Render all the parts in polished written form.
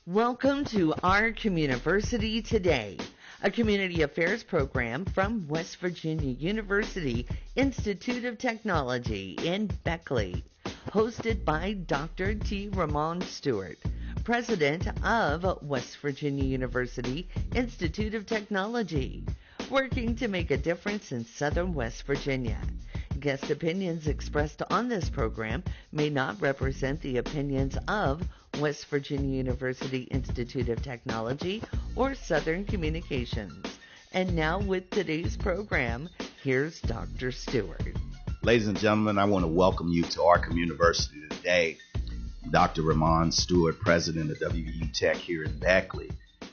Welcome to our Communiversity Today, a community affairs program from West Virginia University Institute of Technology in Beckley, hosted by Dr. T. Ramon Stuart, president of West Virginia University Institute of Technology, working to make a difference in Southern West Virginia. Guest opinions expressed on this program may not represent the opinions of West Virginia University Institute of Technology or Southern Communications. And now with today's program, here's Dr. Stewart. Ladies and gentlemen, I want to welcome you to our Communiversity today. Dr. Ramon Stuart, president of WVU Tech here in Beckley.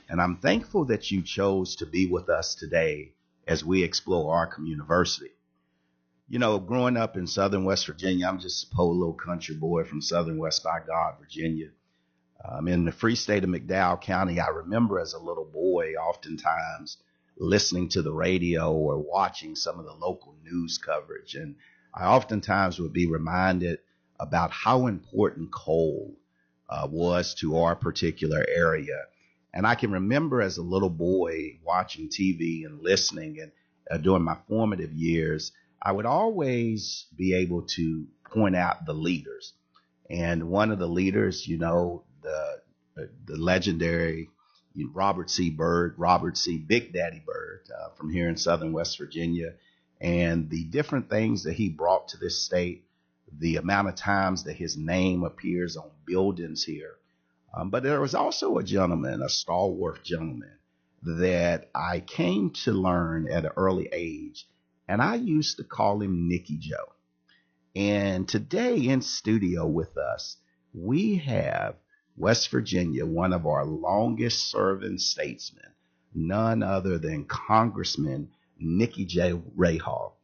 And I'm thankful that you chose to be with us today as we explore our Communiversity. You know, growing up in Southern West Virginia, I'm just a poor little country boy from Southern West by God, Virginia. In the free state of McDowell County, I remember as a little boy oftentimes listening to the radio or watching some of the local news coverage. And I oftentimes would be reminded about how important coal was to our particular area. And I can remember as a little boy watching TV and listening, and during my formative years, I would always be able to point out the leaders. And one of the leaders, you know, the legendary Robert C. Big Daddy Byrd from here in Southern West Virginia, and the different things that he brought to this state, the amount of times that his name appears on buildings here. But there was also a gentleman, a stalwart gentleman, that I came to learn at an early age. And I used to call him Nicky Joe. And today in studio with us, we have West Virginia, one of our longest serving statesmen, none other than Congressman Nicky J. Rahall.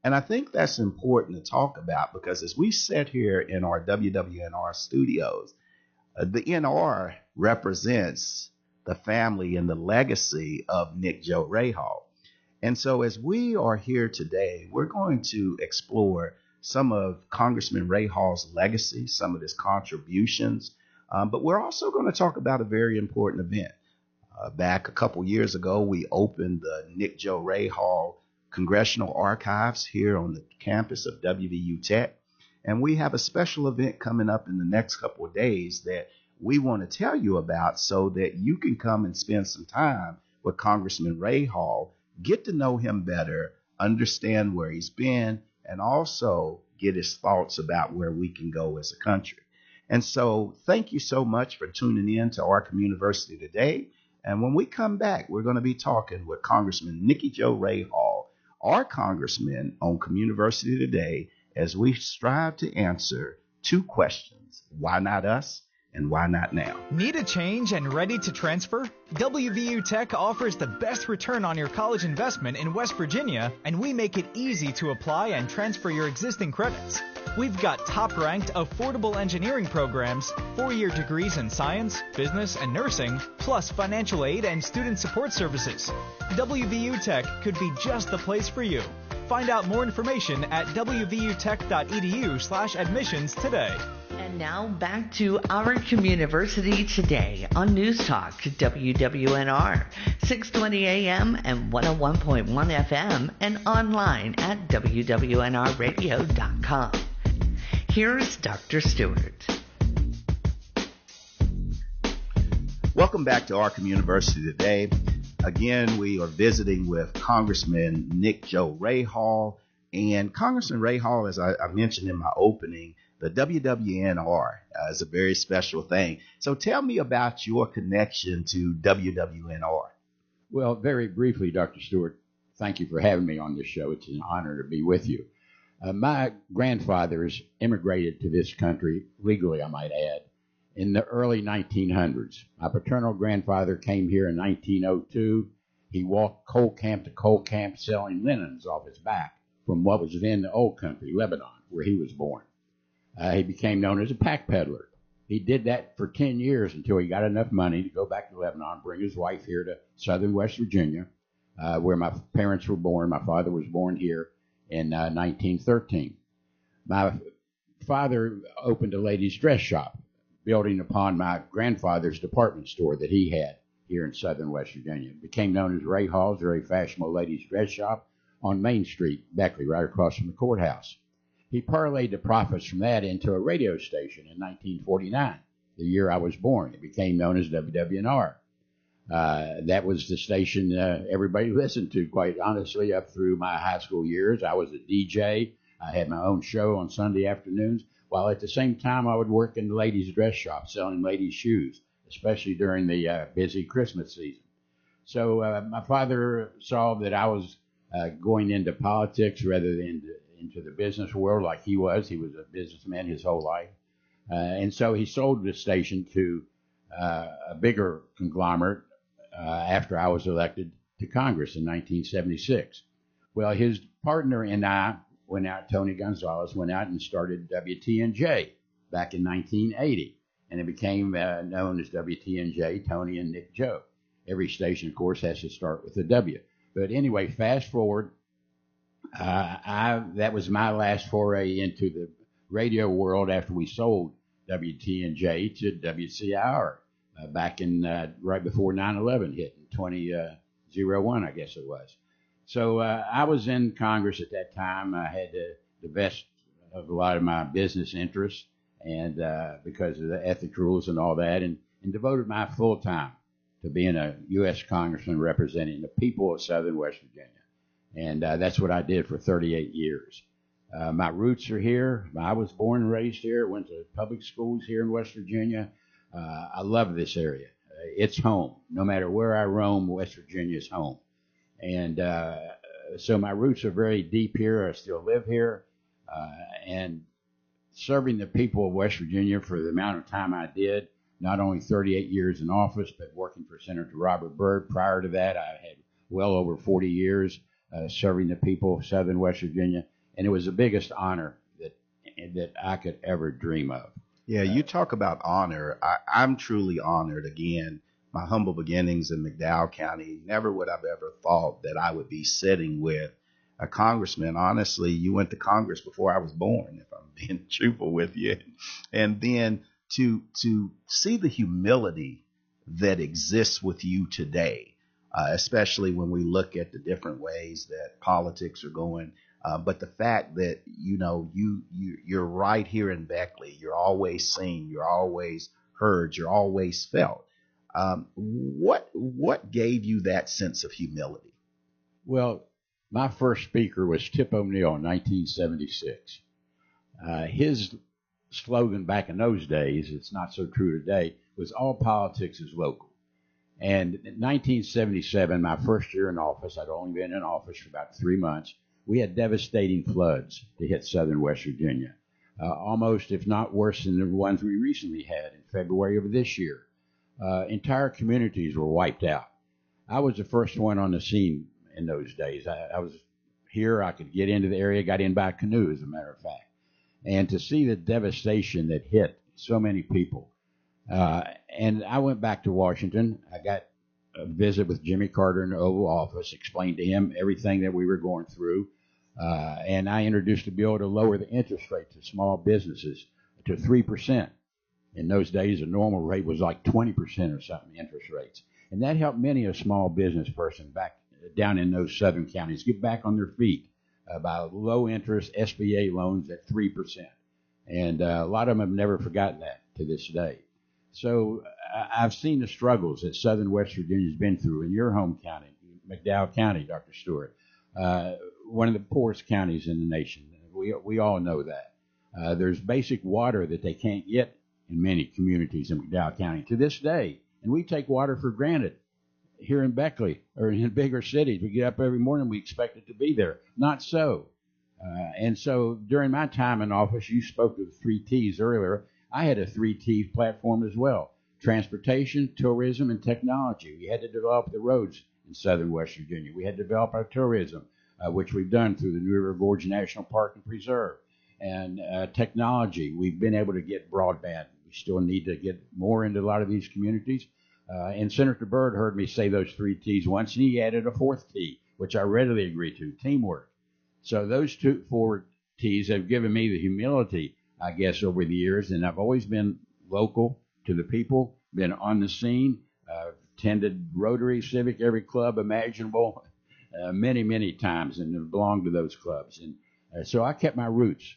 And I think that's important to talk about because as we sit here in our WWNR studios, the NR represents the family and the legacy of Nick Joe Rahall. And so as we are here today, we're going to explore some of Congressman Rahall's legacy, some of his contributions, but we're also going to talk about a very important event. Back a couple years ago, we opened the Nick Joe Rahall Congressional Archives here on the campus of WVU Tech, and we have a special event coming up in the next couple of days that we want to tell you about so that you can come and spend some time with Congressman Rahall, get to know him better, understand where he's been, and also get his thoughts about where we can go as a country. And so thank you so much for tuning in to our Communiversity today. And when we come back, we're going to be talking with Congressman Nicky Joe Rahall, our congressman on Communiversity today, as we strive to answer two questions. Why not us? And why not now? Need a change and ready to transfer? WVU Tech offers the best return on your college investment in West Virginia, and we make it easy to apply and transfer your existing credits. We've got top-ranked, affordable engineering programs, 4-year degrees in science, business, and nursing, plus financial aid and student support services. WVU Tech could be just the place for you. Find out more information at wvutech.edu/admissions today. And now back to our Communiversity today on News Talk WWNR 620 AM and 101.1 FM and online at wwnrradio.com. Here's Dr. Stewart. Welcome back to our Communiversity today. Again, we are visiting with Congressman Nick Joe Rahall. And Congressman Rahall, as I mentioned in my opening, the WWNR is a very special thing. So tell me about your connection to WWNR. Well, very briefly, Dr. Stewart, thank you for having me on this show. It's an honor to be with you. My grandfathers immigrated to this country, legally I might add, in the early 1900s. My paternal grandfather came here in 1902. He walked coal camp to coal camp selling linens off his back from what was then the old country, Lebanon, where he was born. He became known as a pack peddler. He did that for 10 years until he got enough money to go back to Lebanon, bring his wife here to Southern West Virginia, where my parents were born. My father was born here in 1913. My father opened a ladies' dress shop, building upon my grandfather's department store that he had here in southern West Virginia. It became known as Rahall's, a very fashionable ladies' dress shop on Main Street, Beckley, right across from the courthouse. He parlayed the profits from that into a radio station in 1949, the year I was born. It became known as WWNR. That was the station everybody listened to, quite honestly, up through my high school years. I was a DJ. I had my own show on Sunday afternoons, while at the same time I would work in the ladies' dress shop selling ladies' shoes, especially during the busy Christmas season. So my father saw that I was going into politics rather than into the business world like he was. He was a businessman his whole life. And so he sold the station to a bigger conglomerate after I was elected to Congress in 1976. Well, his partner and I went out, Tony Gonzalez, went out and started WTNJ back in 1980. And it became known as WTNJ, Tony and Nick Joe. Every station, of course, has to start with a W. But anyway, fast forward, that was my last foray into the radio world after we sold WTNJ to WCIR back in right before 9/11 hit in 2001, I guess it was. So I was in Congress at that time. I had to divest of a lot of my business interests, and because of the ethics rules and all that, and devoted my full time to being a U.S. Congressman representing the people of southern West Virginia. And that's what I did for 38 years. My roots are here. I was born and raised here, went to public schools here in West Virginia. I love this area. It's home. No matter where I roam, West Virginia is home. And so my roots are very deep here. I still live here. And serving the people of West Virginia for the amount of time I did, not only 38 years in office, but working for Senator Robert Byrd. Prior to that, I had well over 40 years serving the people of southern West Virginia. And it was the biggest honor that I could ever dream of. Yeah, you talk about honor. I'm truly honored. Again, my humble beginnings in McDowell County, never would I've ever thought that I would be sitting with a congressman. Honestly, you went to Congress before I was born, if I'm being truthful with you. And then to see the humility that exists with you today, especially when we look at the different ways that politics are going. But the fact that, you're right here in Beckley, you're always seen, you're always heard, you're always felt. What gave you that sense of humility? Well, my first speaker was Tip O'Neill in 1976. His slogan back in those days, it's not so true today, was all politics is local. And in 1977, my first year in office, I'd only been in office for about 3 months, we had devastating floods to hit southern West Virginia, almost, if not worse than the ones we recently had in February of this year. Entire communities were wiped out. I was the first one on the scene in those days. I was here. I could get into the area, got in by canoe, as a matter of fact. And to see the devastation that hit so many people. And I went back to Washington. I got a visit with Jimmy Carter in the Oval Office, explained to him everything that we were going through. And I introduced a bill to lower the interest rate to small businesses to 3%. In those days, the normal rate was like 20% or something, interest rates. And that helped many a small business person back down in those southern counties get back on their feet by low interest SBA loans at 3%. And a lot of them have never forgotten that to this day. So I've seen the struggles that southern West Virginia's been through in your home county, McDowell County, Dr. Stuart, one of the poorest counties in the nation. We all know that. There's basic water that they can't get in many communities in McDowell County to this day. And we take water for granted here in Beckley or in bigger cities. We get up every morning, we expect it to be there. Not so. And so during my time in office, you spoke of the 3 T's earlier. I had a 3 T platform as well: transportation, tourism, and technology. We had to develop the roads in southern West Virginia. We had to develop our tourism, which we've done through the River Gorge National Park and Preserve. And technology, we've been able to get broadband. We still need to get more into a lot of these communities. And Senator Byrd heard me say those 3 T's once, and he added a 4th T, which I readily agree to: teamwork. So those 4 T's have given me the humility, I guess, over the years, and I've always been local to the people, been on the scene, attended Rotary, Civic, every club imaginable many, many times, and have belonged to those clubs. And so I kept my roots.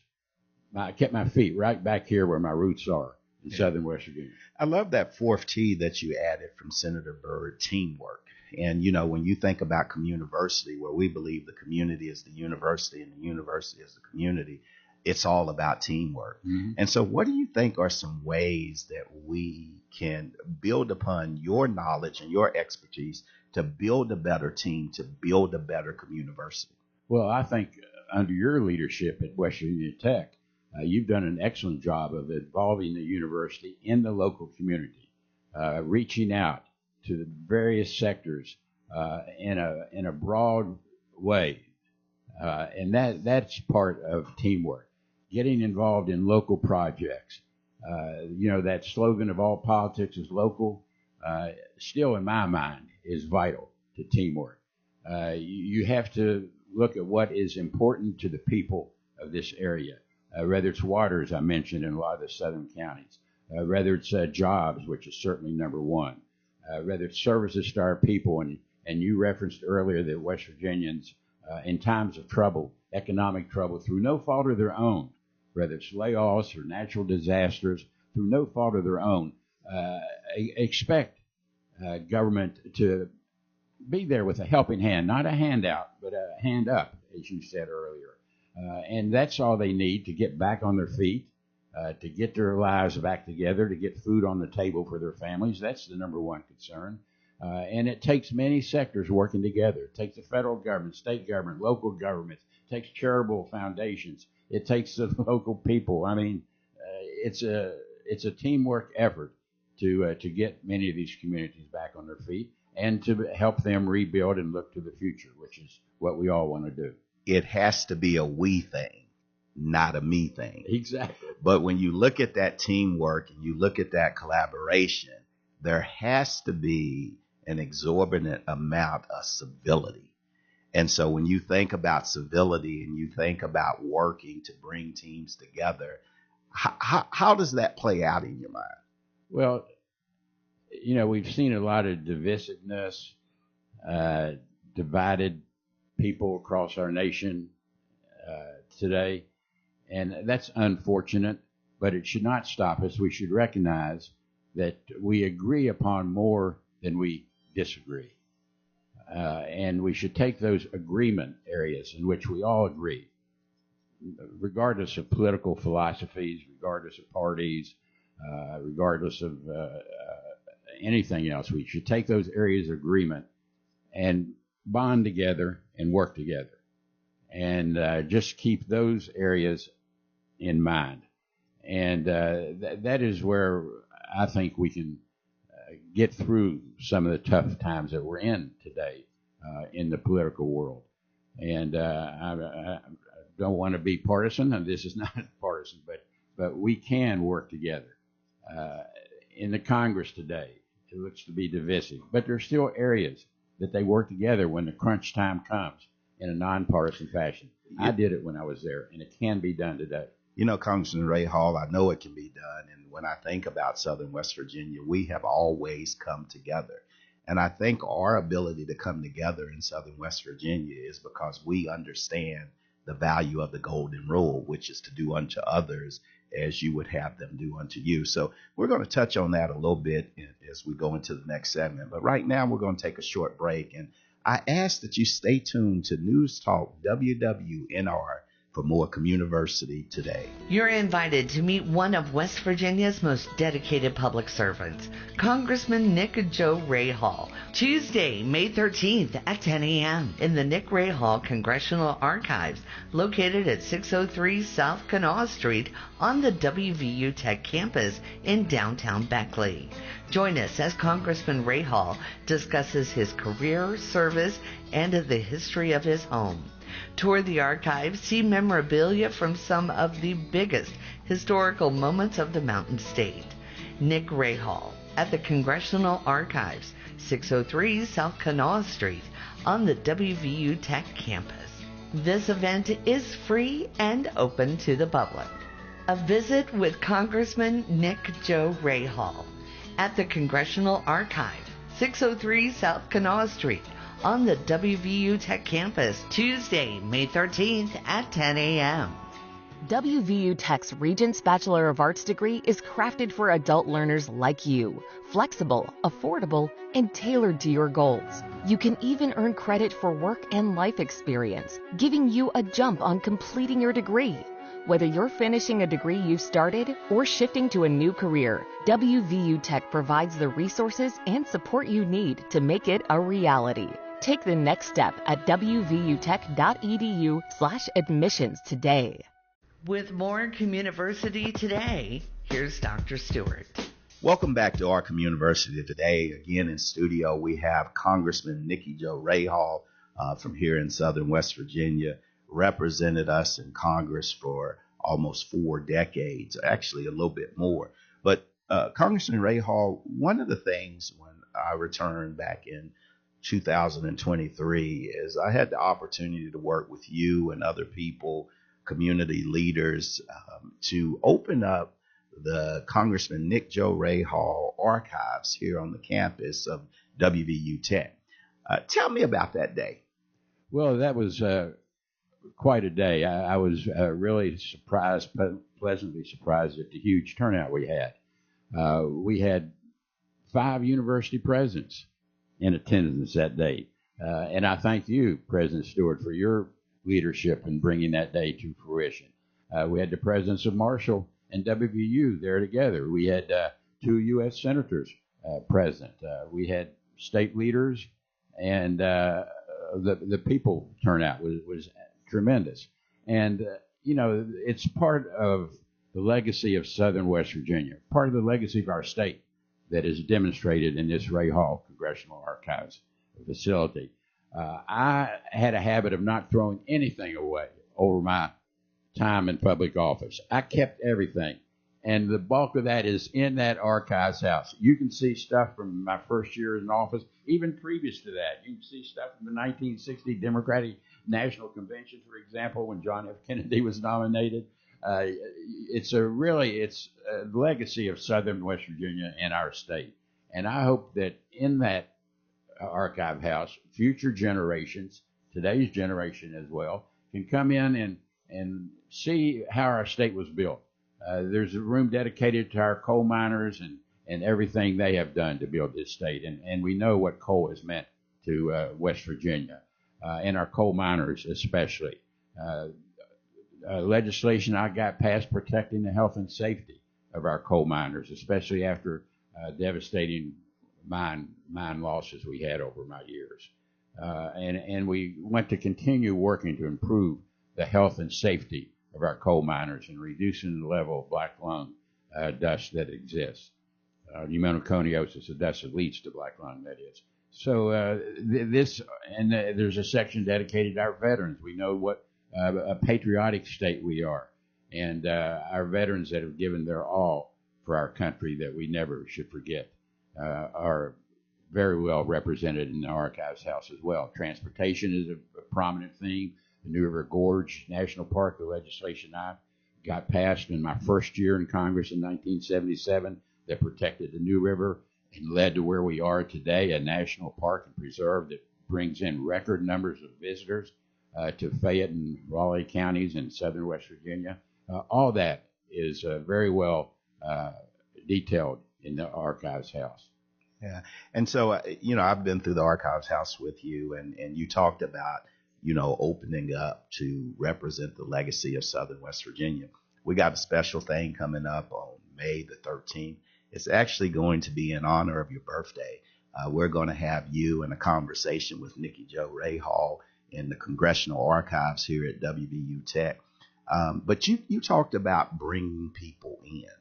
I kept my feet right back here where my roots are in southern West Virginia. I love that fourth T that you added from Senator Byrd, teamwork. And, when you think about Communiversity, where we believe the community is the university and the university is the community, it's all about teamwork. Mm-hmm. And so what do you think are some ways that we can build upon your knowledge and your expertise to build a better team, to build a better Communiversity? Well, I think under your leadership at West Virginia Tech, you've done an excellent job of involving the university in the local community, reaching out to the various sectors in a broad way, and that's part of teamwork. Getting involved in local projects, that slogan of all politics is local, still in my mind is vital to teamwork. You have to look at what is important to the people of this area. Whether it's water, as I mentioned, in a lot of the southern counties, whether it's jobs, which is certainly number one, whether it's services to our people, and you referenced earlier that West Virginians, in times of trouble, economic trouble, through no fault of their own, whether it's layoffs or natural disasters, through no fault of their own, expect government to be there with a helping hand, not a handout, but a hand up, as you said earlier. And that's all they need to get back on their feet, to get their lives back together, to get food on the table for their families. That's the number one concern. And it takes many sectors working together. It takes the federal government, state government, local governments. It takes charitable foundations. It takes the local people. I mean, it's a teamwork effort to get many of these communities back on their feet and to help them rebuild and look to the future, which is what we all want to do. It has to be a we thing, not a me thing. Exactly. But when you look at that teamwork and you look at that collaboration, there has to be an exorbitant amount of civility. And so when you think about civility and you think about working to bring teams together, how does that play out in your mind? Well, we've seen a lot of divisiveness, divided people across our nation today, and that's unfortunate, but it should not stop us. We should recognize that we agree upon more than we disagree, and we should take those agreement areas in which we all agree, regardless of political philosophies, regardless of parties, regardless of anything else. We should take those areas of agreement and bond together and work together, and just keep those areas in mind. And that is where I think we can get through some of the tough times that we're in today in the political world. And I don't want to be partisan, and this is not partisan, but we can work together. In the Congress today, it looks to be divisive, but there are still areas that they work together when the crunch time comes in a nonpartisan fashion. I did it when I was there, and it can be done today. Congressman Rahall, I know it can be done. And when I think about Southern West Virginia, we have always come together. And I think our ability to come together in Southern West Virginia is because we understand the value of the golden rule, which is to do unto others as you would have them do unto you. So we're going to touch on that a little bit as we go into the next segment. But right now, we're going to take a short break. And I ask that you stay tuned to News Talk WWNR for more Communiversity today. You're invited to meet one of West Virginia's most dedicated public servants, Congressman Nick Joe Rahall, Tuesday, May 13th at 10 a.m. in the Nick Rahall Congressional Archives, located at 603 South Kanawha Street on the WVU Tech campus in downtown Beckley. Join us as Congressman Rahall discusses his career, service, and the history of his home. Tour the archives, see memorabilia from some of the biggest historical moments of the Mountain State. Nick Rahall at the Congressional Archives, 603 South Kanawha Street on the WVU Tech campus. This event is free and open to the public. A visit with Congressman Nick Joe Rahall at the Congressional Archive, 603 South Kanawha Street on the WVU Tech campus, Tuesday, May 13th at 10 a.m. WVU Tech's Regents Bachelor of Arts degree is crafted for adult learners like you. Flexible, affordable, and tailored to your goals. You can even earn credit for work and life experience, giving you a jump on completing your degree. Whether you're finishing a degree you've started or shifting to a new career, WVU Tech provides the resources and support you need to make it a reality. Take the next step at wvutech.edu/admissions today. With more Communiversity Today, here's Dr. Stuart. Welcome back to our Communiversity Today. Again in studio, we have Congressman Nicky Joe Rahall from here in Southern West Virginia. Represented us in Congress for almost 4 decades, actually a little bit more. But Congressman Rahall, one of the things when I returned back in 2023 is I had the opportunity to work with you and other people, community leaders, to open up the Congressman Nick Joe Rahall archives here on the campus of WVU Tech. Tell me about that day. Well, that was quite a day. I was really surprised, pleasantly surprised at the huge turnout we had. We had 5 university presidents in attendance that day. And I thank you, President Stuart, for your leadership in bringing that day to fruition. We had the presidents of Marshall and WVU there together. We had 2 U.S. senators present. We had state leaders, and the people turnout was tremendous. And, it's part of the legacy of Southern West Virginia, part of the legacy of our state that is demonstrated in this Rahall Congressional Archives facility. I had a habit of not throwing anything away over my time in public office. I kept everything. And the bulk of that is in that archives house. You can see stuff from my first year in office, even previous to that. You can see stuff from the 1960 Democratic National Convention, for example, when John F. Kennedy was nominated. It's a legacy of Southern West Virginia and our state. And I hope that in that archive house, future generations, today's generation as well, can come in and see how our state was built. There's a room dedicated to our coal miners and everything they have done to build this state. And we know what coal has meant to West Virginia and our coal miners especially. Legislation I got passed protecting the health and safety of our coal miners, especially after devastating mine losses we had over my years. And we want to continue working to improve the health and safety of our coal miners and reducing the level of black lung dust that exists. Pneumoconiosis, the dust that leads to black lung, that is. So there's a section dedicated to our veterans. We know what a patriotic state we are, and our veterans that have given their all for our country that we never should forget are very well represented in the Archives House as well. Transportation is a prominent theme. The New River Gorge National Park, the legislation I got passed in my first year in Congress in 1977 that protected the New River and led to where we are today, a national park and preserve that brings in record numbers of visitors to Fayette and Raleigh counties in southern West Virginia. All that is very well detailed in the Archives House. Yeah. And so, I've been through the Archives House with you, and you talked about, opening up to represent the legacy of Southern West Virginia. We got a special thing coming up on May the 13th. It's actually going to be in honor of your birthday. We're going to have you in a conversation with Nicky Joe Rahall in the Congressional Archives here at WVU Tech. But you talked about bringing people in,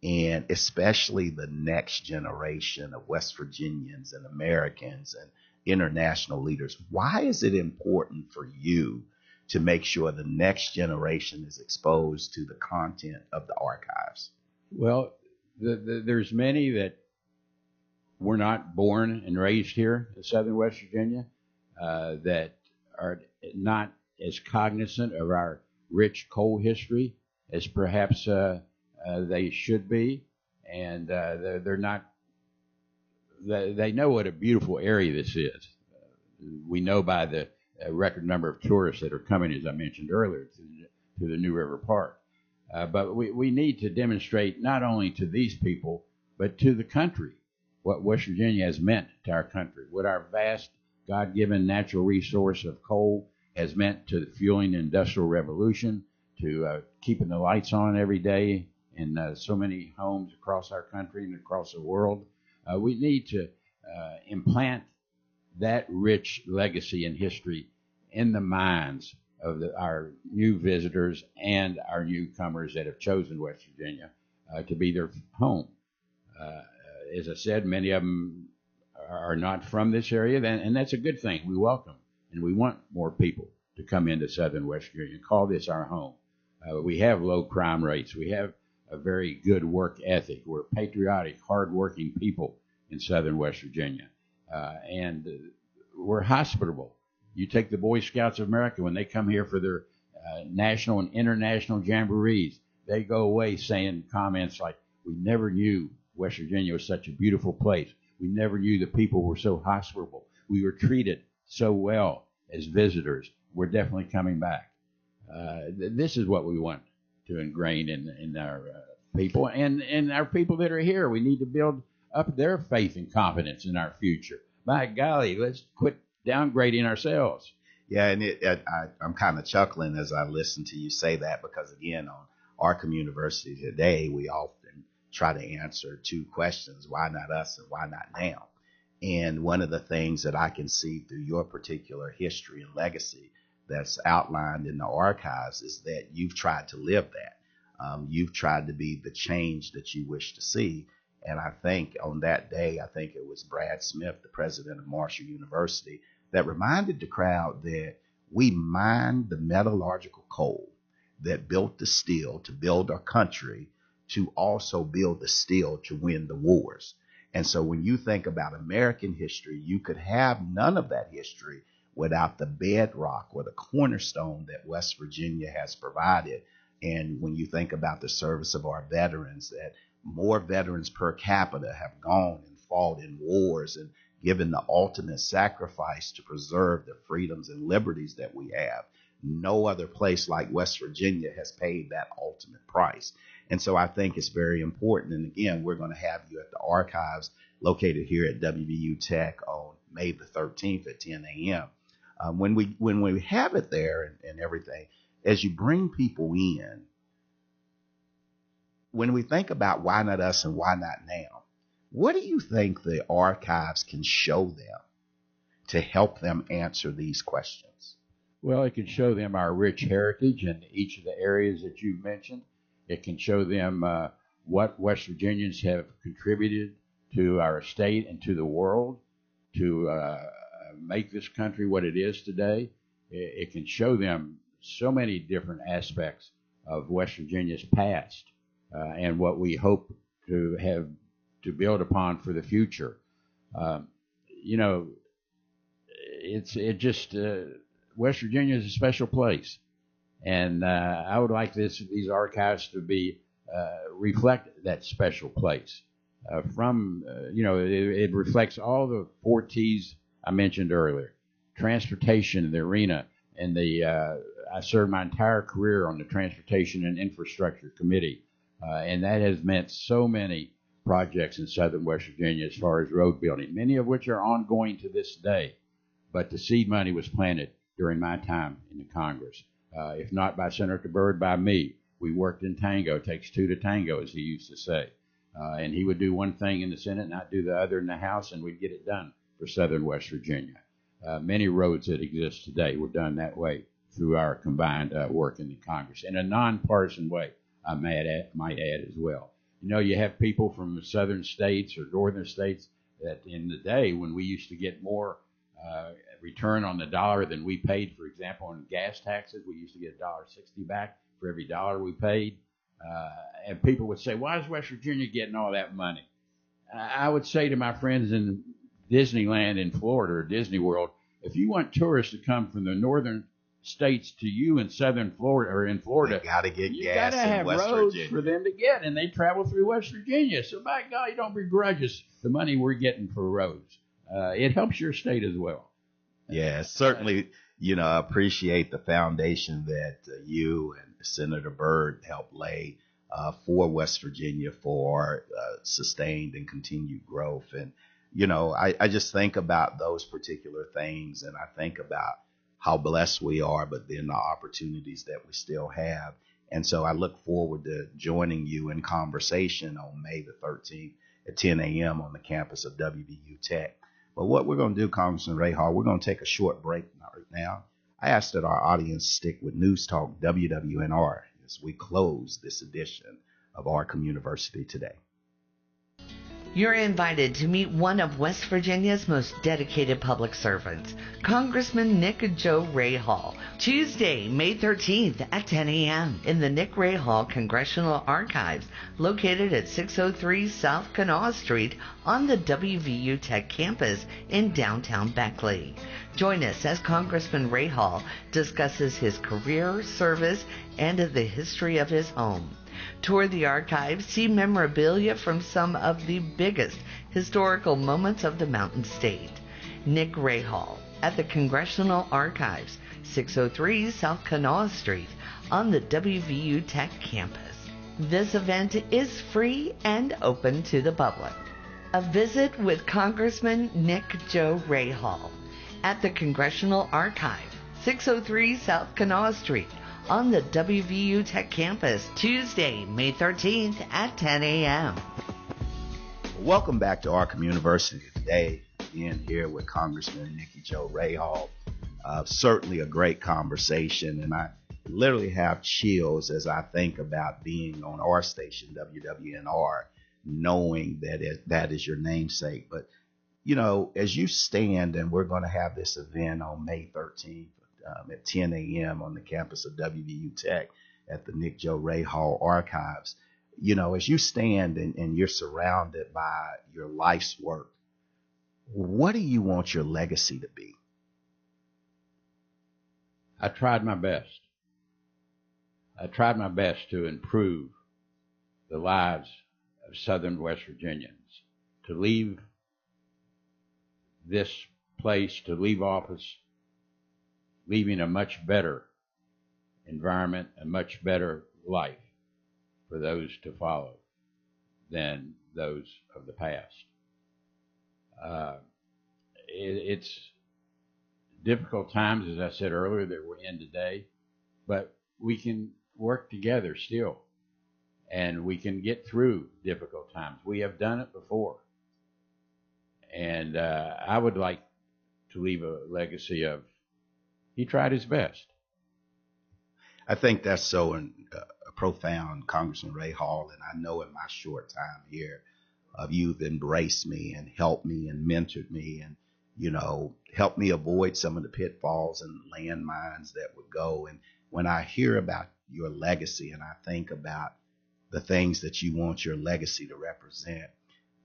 and especially the next generation of West Virginians and Americans and international leaders. Why is it important for you to make sure the next generation is exposed to the content of the archives? Well, there's many that were not born and raised here in southern West Virginia that are not as cognizant of our rich coal history as perhaps they should be, and they're not. They know what a beautiful area this is. We know by the record number of tourists that are coming, as I mentioned earlier, to the New River Park. But we need to demonstrate not only to these people, but to the country, what West Virginia has meant to our country, what our vast God-given natural resource of coal has meant to the fueling the Industrial Revolution, to keeping the lights on every day in so many homes across our country and across the world. We need to implant that rich legacy and history in the minds of our new visitors and our newcomers that have chosen West Virginia to be their home. As I said, many of them are not from this area, and that's a good thing. We welcome and we want more people to come into southern West Virginia and call this our home. We have low crime rates. We have a very good work ethic. We're patriotic, hardworking people in southern West Virginia. And we're hospitable. You take the Boy Scouts of America, when they come here for their national and international jamborees, they go away saying comments like, we never knew West Virginia was such a beautiful place. We never knew the people were so hospitable. We were treated so well as visitors. We're definitely coming back. This is what we want to ingrain in our people and our people that are here. We need to build up their faith and confidence in our future. By golly, let's quit downgrading ourselves. Yeah, and I'm kind of chuckling as I listen to you say that because, again, on our Communiversity today, we often try to answer two questions, why not us and why not now? And one of the things that I can see through your particular history and legacy that's outlined in the archives is that you've tried to live that. You've tried to be the change that you wish to see. And I think on that day, I think it was Brad Smith, the president of Marshall University, that reminded the crowd that we mined the metallurgical coal that built the steel to build our country, to also build the steel to win the wars. And so when you think about American history, you could have none of that history without the bedrock or the cornerstone that West Virginia has provided. And when you think about the service of our veterans, that more veterans per capita have gone and fought in wars and given the ultimate sacrifice to preserve the freedoms and liberties that we have. No other place like West Virginia has paid that ultimate price. And so I think it's very important. And again, we're going to have you at the archives located here at WVU Tech on May the 13th at 10 a.m. When we have it there and everything, as you bring people in, when we think about why not us and why not now, what do you think the archives can show them to help them answer these questions? Well, it can show them our rich heritage in each of the areas that you've mentioned. It can show them what West Virginians have contributed to our state and to the world to make this country what it is today. It can show them so many different aspects of West Virginia's past and what we hope to have to build upon for the future. West Virginia is a special place, and I would like these archives to be reflect that special place. It reflects all the 4 T's I mentioned earlier: transportation, the arena, and I served my entire career on the Transportation and Infrastructure Committee, and that has meant so many projects in southern West Virginia as far as road building, many of which are ongoing to this day. But the seed money was planted during my time in the Congress. If not by Senator Byrd, by me. We worked in tango. It takes 2 to tango, as he used to say. And he would do one thing in the Senate and I'd do the other in the House, and we'd get it done for southern West Virginia. Many roads that exist today were done that way through our combined work in the Congress, in a nonpartisan way, I might add as well. You have people from the southern states or northern states that in the day when we used to get more return on the dollar than we paid, for example, in gas taxes, we used to get $1.60 back for every dollar we paid. And people would say, why is West Virginia getting all that money? I would say to my friends in Disneyland in Florida or Disney World, if you want tourists to come from the northern states to you in southern Florida or in Florida. They got to get you gas gotta in have West roads Virginia. for them to get, and they travel through West Virginia. So by God, don't begrudge us the money we're getting for roads. It helps your state as well. Yeah, certainly. I appreciate the foundation that you and Senator Byrd helped lay for West Virginia for sustained and continued growth. And, I just think about those particular things, and I think about how blessed we are, but then the opportunities that we still have. And so I look forward to joining you in conversation on May the 13th at 10 a.m. on the campus of WVU Tech. But what we're going to do, Congressman Rahall, we're going to take a short break right now. I ask that our audience stick with News Talk WWNR as we close this edition of our Communiversity today. You're invited to meet one of West Virginia's most dedicated public servants, Congressman Nick Joe Rahall, Tuesday, May 13th at 10 a.m. in the Nick Rahall Congressional Archives, located at 603 South Kanawha Street on the WVU Tech campus in downtown Beckley. Join us as Congressman Rahall discusses his career, service, and the history of his home. Tour the archives, see memorabilia from some of the biggest historical moments of the Mountain State. Nick Rahall at the Congressional Archives, 603 South Kanawha Street on the WVU Tech campus. This event is free and open to the public. A visit with Congressman Nick Joe Rahall at the Congressional Archive, 603 South Kanawha Street on the WVU Tech campus, Tuesday, May 13th at 10 a.m. Welcome back to our Communiversity today. Again, here with Congressman Nicky Joe Rahall. Certainly a great conversation, and I literally have chills as I think about being on our station, WWNR, knowing that that is your namesake. But, as you stand, and we're going to have this event on May 13th, at 10 a.m. on the campus of WVU Tech at the Nick Joe Rahall Archives. As you stand and you're surrounded by your life's work, what do you want your legacy to be? I tried my best. I tried my best to improve the lives of Southern West Virginians, to leave this place, to leave office, leaving a much better environment, a much better life for those to follow than those of the past. It's difficult times, as I said earlier, that we're in today, but we can work together still, and we can get through difficult times. We have done it before. And I would like to leave a legacy of he tried his best. I think that's so profound, Congressman Rahall, and I know in my short time here, you've embraced me and helped me and mentored me and, helped me avoid some of the pitfalls and landmines that would go. And when I hear about your legacy and I think about the things that you want your legacy to represent,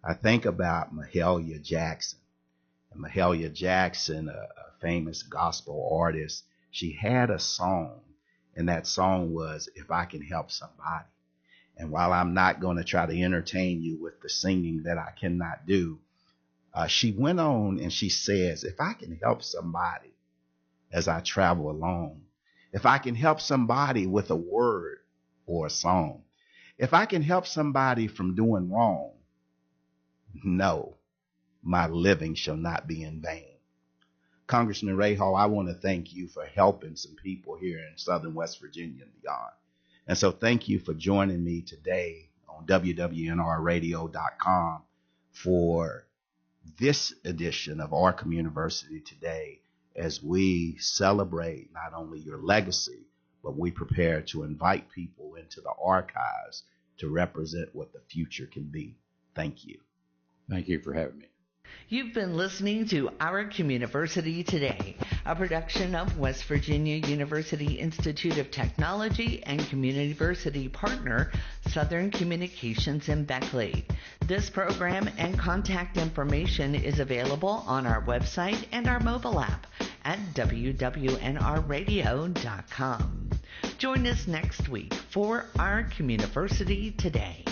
I think about Mahalia Jackson. And Mahalia Jackson, a famous gospel artist, she had a song, and that song was If I Can Help Somebody. And while I'm not going to try to entertain you with the singing that I cannot do, she went on and she says, if I can help somebody as I travel along, if I can help somebody with a word or a song, if I can help somebody from doing wrong, no, my living shall not be in vain. Congressman Rahall, I want to thank you for helping some people here in Southern West Virginia and beyond. And so thank you for joining me today on WWNRradio.com for this edition of our Communiversity today as we celebrate not only your legacy, but we prepare to invite people into the archives to represent what the future can be. Thank you. Thank you for having me. You've been listening to Our Communiversity Today, a production of West Virginia University Institute of Technology and Communiversity partner, Southern Communications in Beckley. This program and contact information is available on our website and our mobile app at WWNRradio.com. Join us next week for our Communiversity Today.